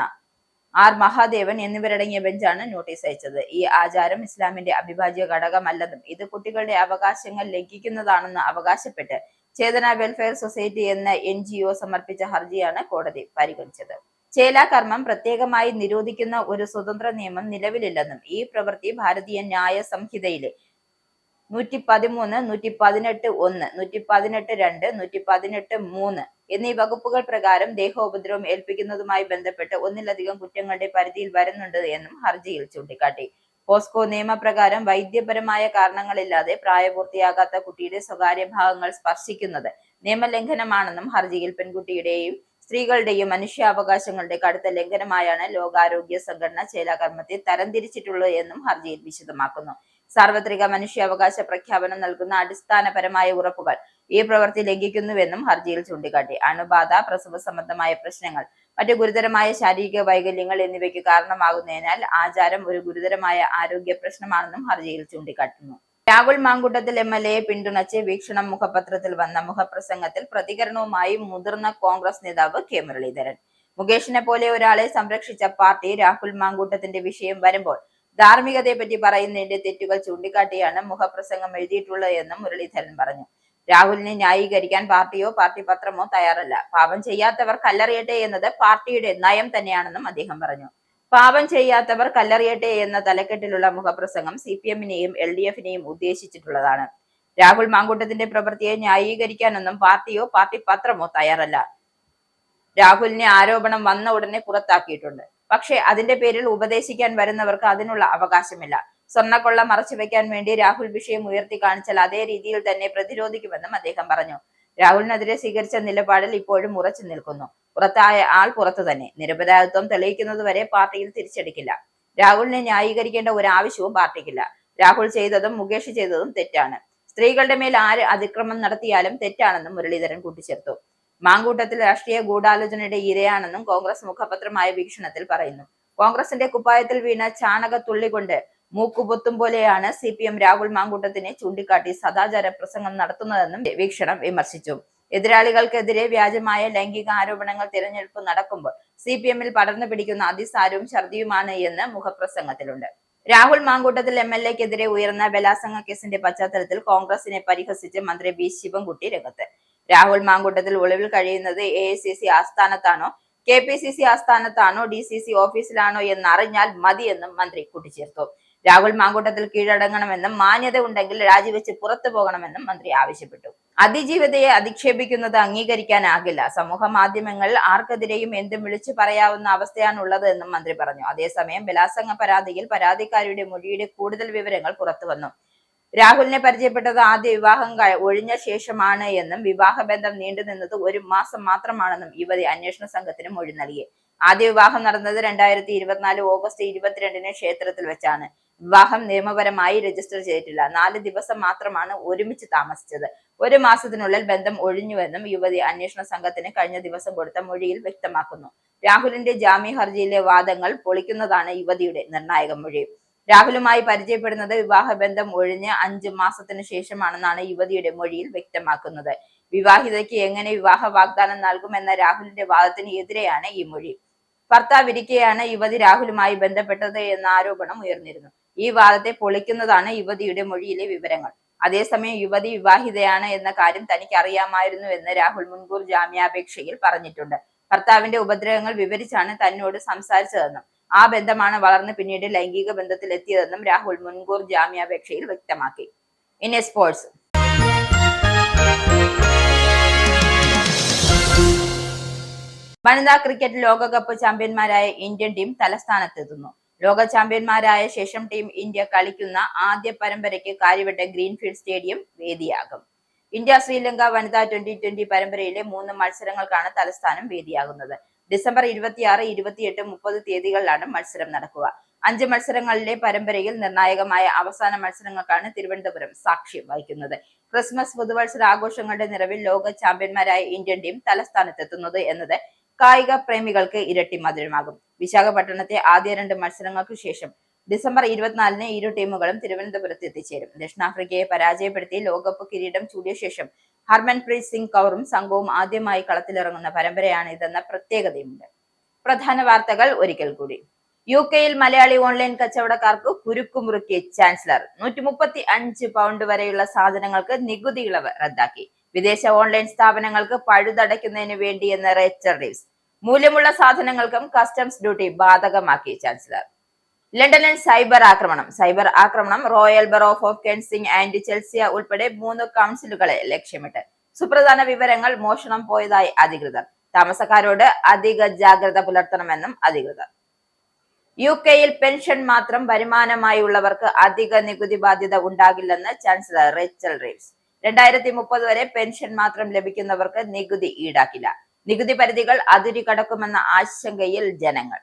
R മഹാദേവൻ എന്നിവരടങ്ങിയ ബെഞ്ചാണ് നോട്ടീസ് അയച്ചത്. ഈ ആചാരം ഇസ്ലാമിന്റെ അവിഭാജ്യ ഘടകമല്ലെന്നും ഇത് കുട്ടികളുടെ അവകാശങ്ങൾ ലംഘിക്കുന്നതാണെന്ന് അവകാശപ്പെട്ട് ചേതന വെൽഫെയർ സൊസൈറ്റി എന്ന NGO സമർപ്പിച്ച ഹർജിയാണ് കോടതി പരിഗണിച്ചത്. ചേലാകർമ്മം പ്രത്യേകമായി നിരോധിക്കുന്ന ഒരു സ്വതന്ത്ര നിയമം നിലവിലില്ലെന്നും ഈ പ്രവൃത്തി ഭാരതീയ ന്യായ സംഹിതയിലെ 113, 118(1), 118(2), 118(3) എന്നീ വകുപ്പുകൾ പ്രകാരം ദേഹോപദ്രവം ഏൽപ്പിക്കുന്നതുമായി ബന്ധപ്പെട്ട് ഒന്നിലധികം കുറ്റങ്ങളുടെ പരിധിയിൽ വരുന്നുണ്ട് എന്നും ഹർജിയിൽ ചൂണ്ടിക്കാട്ടി. പോസ്കോ നിയമപ്രകാരം വൈദ്യപരമായ കാരണങ്ങളില്ലാതെ പ്രായപൂർത്തിയാകാത്ത കുട്ടിയുടെ സ്വകാര്യ ഭാഗങ്ങൾ സ്പർശിക്കുന്നത് നിയമലംഘനമാണെന്നും ഹർജിയിൽ പെൺകുട്ടിയുടെയും സ്ത്രീകളുടെയും മനുഷ്യാവകാശങ്ങളുടെ കടുത്ത ലംഘനമായാണ് ലോകാരോഗ്യ സംഘടന ചേലാകർമ്മത്തെ തരംതിരിച്ചിട്ടുള്ളത് എന്നും ഹർജിയിൽ വിശദമാക്കുന്നു. സാർവത്രിക മനുഷ്യാവകാശ പ്രഖ്യാപനം നൽകുന്ന അടിസ്ഥാനപരമായ ഉറപ്പുകൾ ഈ പ്രവൃത്തി ലംഘിക്കുന്നുവെന്നും ഹർജിയിൽ ചൂണ്ടിക്കാട്ടി. അണുബാധ, പ്രസവ സംബന്ധമായ പ്രശ്നങ്ങൾ, മറ്റു ഗുരുതരമായ ശാരീരിക വൈകല്യങ്ങൾ എന്നിവയ്ക്ക് കാരണമാകുന്നതിനാൽ ആചാരം ഒരു ഗുരുതരമായ ആരോഗ്യ പ്രശ്നമാണെന്നും ഹർജിയിൽ ചൂണ്ടിക്കാട്ടുന്നു. രാഹുൽ മാങ്കൂട്ടത്തിൽ MLA പിന്തുണച്ച് വീക്ഷണം മുഖപത്രത്തിൽ വന്ന മുഖപ്രസംഗത്തിൽ പ്രതികരണവുമായി മുതിർന്ന കോൺഗ്രസ് നേതാവ് K മുരളീധരൻ. മുകേഷിനെ പോലെ ഒരാളെ സംരക്ഷിച്ച പാർട്ടി രാഹുൽ മാങ്കൂട്ടത്തിന്റെ വിഷയം വരുമ്പോൾ ധാർമ്മികതയെപ്പറ്റി പറയുന്നതിന്റെ തെറ്റുകൾ ചൂണ്ടിക്കാട്ടിയാണ് മുഖപ്രസംഗം എഴുതിയിട്ടുള്ളത് എന്നും മുരളീധരൻ പറഞ്ഞു. രാഹുലിനെ ന്യായീകരിക്കാൻ പാർട്ടിയോ പാർട്ടി പത്രമോ തയ്യാറല്ല. പാപം ചെയ്യാത്തവർ കല്ലെറിയട്ടെ എന്നത് പാർട്ടിയുടെ നയം തന്നെയാണെന്നും അദ്ദേഹം പറഞ്ഞു. പാപം ചെയ്യാത്തവർ കല്ലെറിയട്ടെ എന്ന തലക്കെട്ടിലുള്ള മുഖപ്രസംഗം CPM-നെയും LDF-നെയും ഉദ്ദേശിച്ചിട്ടുള്ളതാണ്. രാഹുൽ മാങ്കൂട്ടത്തിന്റെ പ്രവൃത്തിയെ ന്യായീകരിക്കാനൊന്നും പാർട്ടിയോ പാർട്ടി പത്രമോ തയ്യാറല്ല. രാഹുലിനെ ആരോപണം വന്ന ഉടനെ പുറത്താക്കിയിട്ടുണ്ട്. പക്ഷേ അതിന്റെ പേരിൽ ഉപദേശിക്കാൻ വരുന്നവർക്ക് അതിനുള്ള അവകാശമില്ല. സ്വർണ്ണക്കൊള്ള മറച്ചുവെക്കാൻ വേണ്ടി രാഹുൽ വിഷയം ഉയർത്തി കാണിച്ചാൽ അതേ രീതിയിൽ തന്നെ പ്രതിരോധിക്കുമെന്നും അദ്ദേഹം പറഞ്ഞു. രാഹുലിനെതിരെ സ്വീകരിച്ച നിലപാടിൽ ഇപ്പോഴും ഉറച്ചു നിൽക്കുന്നു. പുറത്തായ ആൾ പുറത്തു തന്നെ. നിരപരാധിത്വം തെളിയിക്കുന്നതുവരെ പാർട്ടിയിൽ തിരിച്ചടിക്കില്ല. രാഹുലിനെ ന്യായീകരിക്കേണ്ട ഒരു ആവശ്യവും പാർട്ടിക്കില്ല. രാഹുൽ ചെയ്തതും മുകേഷ് ചെയ്തതും തെറ്റാണ്. സ്ത്രീകളുടെ മേൽ ആര് അതിക്രമം നടത്തിയാലും തെറ്റാണെന്നും മുരളീധരൻ കൂട്ടിച്ചേർത്തു. മാങ്കൂട്ടത്തിൽ രാഷ്ട്രീയ ഗൂഢാലോചനയുടെ ഇരയാണെന്നും കോൺഗ്രസ് മുഖപത്രമായ വീക്ഷണത്തിൽ പറയുന്നു. കോൺഗ്രസിന്റെ കുപ്പായത്തിൽ വീണ ചാണകത്തുള്ളി കൊണ്ട് മൂക്കുപൊത്തും പോലെയാണ് CPM രാഹുൽ മാങ്കൂട്ടത്തിനെ ചൂണ്ടിക്കാട്ടി സദാചാര പ്രസംഗം നടത്തുന്നതെന്നും വീക്ഷണം വിമർശിച്ചു. എതിരാളികൾക്കെതിരെ വ്യാജമായ ലൈംഗിക ആരോപണങ്ങൾ തിരഞ്ഞെടുപ്പ് നടക്കുമ്പോൾ CPM-ൽ പടർന്നു പിടിക്കുന്ന അതിസാരവും ഛർദിയുമാണ് എന്ന് മുഖപ്രസംഗത്തിലുണ്ട്. രാഹുൽ മാങ്കൂട്ടത്തിൽ MLA-ക്കെതിരെ ഉയർന്ന ബലാത്സംഗ കേസിന്റെ പശ്ചാത്തലത്തിൽ കോൺഗ്രസിനെ പരിഹസിച്ച് മന്ത്രി B. ശിവൻകുട്ടി രംഗത്ത്. രാഹുൽ മാങ്കൂട്ടത്തിൽ ഒളിവിൽ കഴിയുന്നത് AICC ആസ്ഥാനത്താണോ, KPCC ആസ്ഥാനത്താണോ, DCC ഓഫീസിലാണോ എന്നറിഞ്ഞാൽ മതിയെന്നും മന്ത്രി കൂട്ടിച്ചേർത്തു. രാഹുൽ മാങ്കൂട്ടത്തിൽ കീഴടങ്ങണമെന്നും മാന്യത ഉണ്ടെങ്കിൽ രാജിവെച്ച് പുറത്തു പോകണമെന്നും മന്ത്രി ആവശ്യപ്പെട്ടു. അതിജീവിതയെ അധിക്ഷേപിക്കുന്നത് അംഗീകരിക്കാനാകില്ല. സമൂഹ മാധ്യമങ്ങളിൽ ആർക്കെതിരെയും എന്തും വിളിച്ചു പറയാവുന്ന അവസ്ഥയാണുള്ളത് എന്നും മന്ത്രി പറഞ്ഞു. അതേസമയം ബലാത്സംഗ പരാതിയിൽ പരാതിക്കാരിയുടെ മൊഴിയുടെ കൂടുതൽ വിവരങ്ങൾ പുറത്തുവന്നു. രാഹുലിനെ പരിചയപ്പെട്ടത് ആദ്യ വിവാഹം ഒഴിഞ്ഞ ശേഷമാണ് എന്നും വിവാഹബന്ധം നീണ്ടുനിന്നത് 1 മാസം മാത്രമാണെന്നും യുവതി അന്വേഷണ സംഘത്തിന് മൊഴി നൽകി. ആദ്യ വിവാഹം നടന്നത് 2024 ഓഗസ്റ്റ് 22-ന് ക്ഷേത്രത്തിൽ വെച്ചാണ്. വിവാഹം നിയമപരമായി രജിസ്റ്റർ ചെയ്തിട്ടില്ല. 4 ദിവസം മാത്രമാണ് ഒരുമിച്ച് താമസിച്ചത്. 1 മാസത്തിനുള്ളിൽ ബന്ധം ഒഴിഞ്ഞുവെന്നും യുവതി അന്വേഷണ സംഘത്തിന് കഴിഞ്ഞ ദിവസം കൊടുത്ത മൊഴിയിൽ വ്യക്തമാക്കുന്നു. രാഹുലിന്റെ ജാമ്യ ഹർജിയിലെ വാദങ്ങൾ പൊളിക്കുന്നതാണ് യുവതിയുടെ നിർണായക മൊഴി. രാഹുലുമായി പരിചയപ്പെടുന്നത് വിവാഹബന്ധം ഒഴിഞ്ഞ് 5 മാസത്തിന് ശേഷമാണെന്നാണ് യുവതിയുടെ മൊഴിയിൽ വ്യക്തമാക്കുന്നത്. വിവാഹിതയ്ക്ക് എങ്ങനെ വിവാഹ വാഗ്ദാനം നൽകുമെന്ന രാഹുലിന്റെ വാദത്തിന് എതിരെയാണ് ഈ മൊഴി. ഭർത്താവിരിക്കെയാണ് യുവതി രാഹുലുമായി ബന്ധപ്പെട്ടത് എന്ന ആരോപണം ഉയർന്നിരുന്നു. ഈ വാദത്തെ പൊളിക്കുന്നതാണ് യുവതിയുടെ മൊഴിയിലെ വിവരങ്ങൾ. അതേസമയം യുവതി വിവാഹിതയാണ് എന്ന കാര്യം തനിക്ക് അറിയാമായിരുന്നു എന്ന് രാഹുൽ മുൻകൂർ ജാമ്യാപേക്ഷയിൽ പറഞ്ഞിട്ടുണ്ട്. ഭർത്താവിന്റെ ഉപദ്രവങ്ങൾ വിവരിച്ചാണ് തന്നോട് സംസാരിച്ചതെന്നും ആ ബന്ധമാണ് വളർന്ന് പിന്നീട് ലൈംഗിക ബന്ധത്തിൽ എത്തിയതെന്നും രാഹുൽ മുൻകൂർ ജാമ്യാപേക്ഷയിൽ വ്യക്തമാക്കി. ഇനി സ്പോർട്സ്. വനിതാ ക്രിക്കറ്റ് ലോകകപ്പ് ചാമ്പ്യന്മാരായ ഇന്ത്യൻ ടീം തലസ്ഥാനത്തെത്തുന്നു. ലോക ചാമ്പ്യന്മാരായ ശേഷം ടീം ഇന്ത്യ കളിക്കുന്ന ആദ്യ പരമ്പരയ്ക്ക് കാര്യവട്ട ഗ്രീൻഫീൽഡ് സ്റ്റേഡിയം വേദിയാകും. ഇന്ത്യ ശ്രീലങ്ക വനിതാ T20 പരമ്പരയിലെ 3 മത്സരങ്ങൾക്കാണ് തലസ്ഥാനം വേദിയാകുന്നത്. ഡിസംബർ 26, 28, 30 തീയതികളിലാണ് മത്സരം നടക്കുക. 5 മത്സരങ്ങളിലെ പരമ്പരയിൽ നിർണായകമായ അവസാന മത്സരങ്ങൾക്കാണ് തിരുവനന്തപുരം സാക്ഷ്യം വഹിക്കുന്നത്. ക്രിസ്മസ് പുതുവത്സര ആഘോഷങ്ങളുടെ നിറവിൽ ലോക ചാമ്പ്യന്മാരായ ഇന്ത്യൻ ടീം തലസ്ഥാനത്തെത്തുന്നത് എന്നത് കായിക പ്രേമികൾക്ക് ഇരട്ടി മധുരമാകും. വിശാഖപട്ടണത്തെ ആദ്യ 2 മത്സരങ്ങൾക്ക് ശേഷം ഡിസംബർ 24-ന് ഇരു ടീമുകളും തിരുവനന്തപുരത്ത് എത്തിച്ചേരും. ദക്ഷിണാഫ്രിക്കയെ പരാജയപ്പെടുത്തി ലോകകപ്പ് കിരീടം ചൂടിയ ശേഷം ഹർമൻപ്രീത് സിംഗ് കൗറും സംഘവും ആദ്യമായി കളത്തിലിറങ്ങുന്ന പരമ്പരയാണ് ഇതെന്ന പ്രത്യേകതയുമുണ്ട്. പ്രധാന വാർത്തകൾ ഒരിക്കൽ കൂടി. UK-യിൽ മലയാളി ഓൺലൈൻ കച്ചവടക്കാർക്ക് കുരുക്കുമുറുക്കി ചാൻസലർ. 135 പൗണ്ട് വരെയുള്ള സാധനങ്ങൾക്ക് നികുതി ഇളവ് റദ്ദാക്കി. വിദേശ ഓൺലൈൻ സ്ഥാപനങ്ങൾക്ക് പഴുതടയ്ക്കുന്നതിന് വേണ്ടിയെന്ന് റേച്ചൽ റീവ്സ്. മൂല്യമുള്ള സാധനങ്ങൾക്കും കസ്റ്റംസ് ഡ്യൂട്ടി ബാധകമാക്കി ചാൻസലർ. ലണ്ടനിൽ സൈബർ ആക്രമണം Royal Borough of Kensington and Chelsea ഉൾപ്പെടെ 3 കൗൺസിലുകളെ ലക്ഷ്യമിട്ട്. സുപ്രധാന വിവരങ്ങൾ മോഷണം പോയതായി അധികൃതർ. താമസക്കാരോട് അധിക ജാഗ്രത പുലർത്തണമെന്നും അധികൃതർ. UK-യിൽ പെൻഷൻ മാത്രം വരുമാനമായുള്ളവർക്ക് അധിക നികുതി ബാധ്യത ഉണ്ടാകില്ലെന്ന് ചാൻസലർ റേച്ചൽ റീവ്സ്. 2030 വരെ പെൻഷൻ മാത്രം ലഭിക്കുന്നവർക്ക് നികുതി ഈടാക്കില്ല. നികുതി പരിധികൾ അതിരി കടക്കുമെന്ന ആശങ്കയിൽ ജനങ്ങൾ.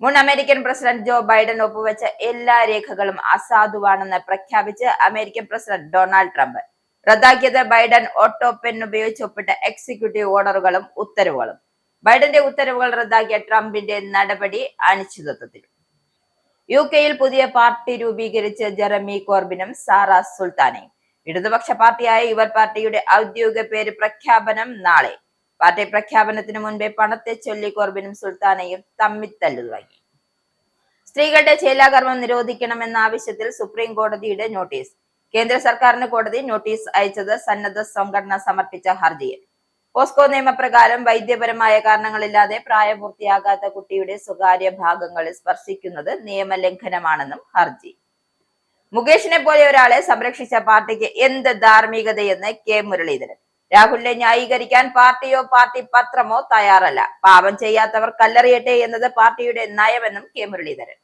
മുൻ അമേരിക്കൻ പ്രസിഡന്റ് ജോ ബൈഡൻ ഒപ്പുവെച്ച എല്ലാ രേഖകളും അസാധുവാണെന്ന് പ്രഖ്യാപിച്ച് അമേരിക്കൻ പ്രസിഡന്റ് ഡൊണാൾഡ് ട്രംപ്. റദ്ദാക്കിയത് ബൈഡൻ ഓട്ടോ പെൻ ഉപയോഗിച്ച് ഒപ്പിട്ട എക്സിക്യൂട്ടീവ് ഓർഡറുകളും ഉത്തരവുകളും. ബൈഡന്റെ ഉത്തരവുകൾ റദ്ദാക്കിയ ട്രംപിന്റെ നടപടി അനിശ്ചിതത്വത്തിൽ. UK-യിൽ പുതിയ പാർട്ടി രൂപീകരിച്ച് ജെറമി കോർബിനും സാറ സുൽത്താനയും. ഇടതുപക്ഷ പാർട്ടിയായ യുവർ പാർട്ടിയുടെ ഔദ്യോഗിക പേര് പ്രഖ്യാപനം നാളെ. പാർട്ടി പ്രഖ്യാപനത്തിന് മുൻപേ പണത്തെ ചൊല്ലി കോർബിനും സുൽത്താനയും തമ്മിത്തല്ലു തുടങ്ങി. സ്ത്രീകളുടെ ചേലാകർമ്മം നിരോധിക്കണമെന്ന ആവശ്യത്തിൽ സുപ്രീം കോടതിയുടെ നോട്ടീസ്. കേന്ദ്ര സർക്കാരിന് കോടതി നോട്ടീസ് അയച്ചത് സന്നദ്ധ സംഘടന സമർപ്പിച്ച ഹർജിയിൽ. പോസ്കോ നിയമപ്രകാരം വൈദ്യപരമായ കാരണങ്ങളില്ലാതെ പ്രായപൂർത്തിയാകാത്ത കുട്ടിയുടെ സ്വകാര്യ ഭാഗങ്ങളിൽ സ്പർശിക്കുന്നത് നിയമലംഘനമാണെന്നും ഹർജി. മുകേഷിനെ പോലെ ഒരാളെ സംരക്ഷിച്ച പാർട്ടിക്ക് എന്ത് ധാർമ്മികതയെന്ന് കെ മുരളീധരൻ. രാഹുലിനെ ന്യായീകരിക്കാൻ പാർട്ടിയോ പാർട്ടി പത്രമോ തയ്യാറല്ല. പാപം ചെയ്യാത്തവർ കല്ലെറിയട്ടെ എന്നത് പാർട്ടിയുടെ നയമെന്നും കെ മുരളീധരൻ.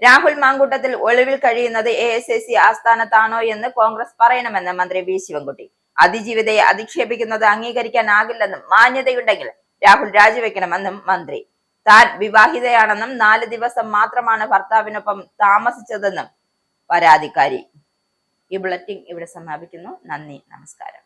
രാഹുൽ മാങ്കൂട്ടത്തിൽ ഒളിവിൽ കഴിയുന്നത് AICC ആസ്ഥാനത്താണോ എന്ന് കോൺഗ്രസ് പറയണമെന്ന് മന്ത്രി B. ശിവൻകുട്ടി. അതിജീവിതയെ അധിക്ഷേപിക്കുന്നത് അംഗീകരിക്കാനാകില്ലെന്നും മാന്യതയുണ്ടെങ്കിൽ രാഹുൽ രാജിവെക്കണമെന്നും മന്ത്രി. താൻ വിവാഹിതയാണെന്നും 4 ദിവസം മാത്രമാണ് ഭർത്താവിനൊപ്പം താമസിച്ചതെന്നും പരാതിക്കാരി. ഈ ബുള്ളറ്റിൻ ഇവിടെ സമാപിക്കുന്നു. നന്ദി, നമസ്കാരം.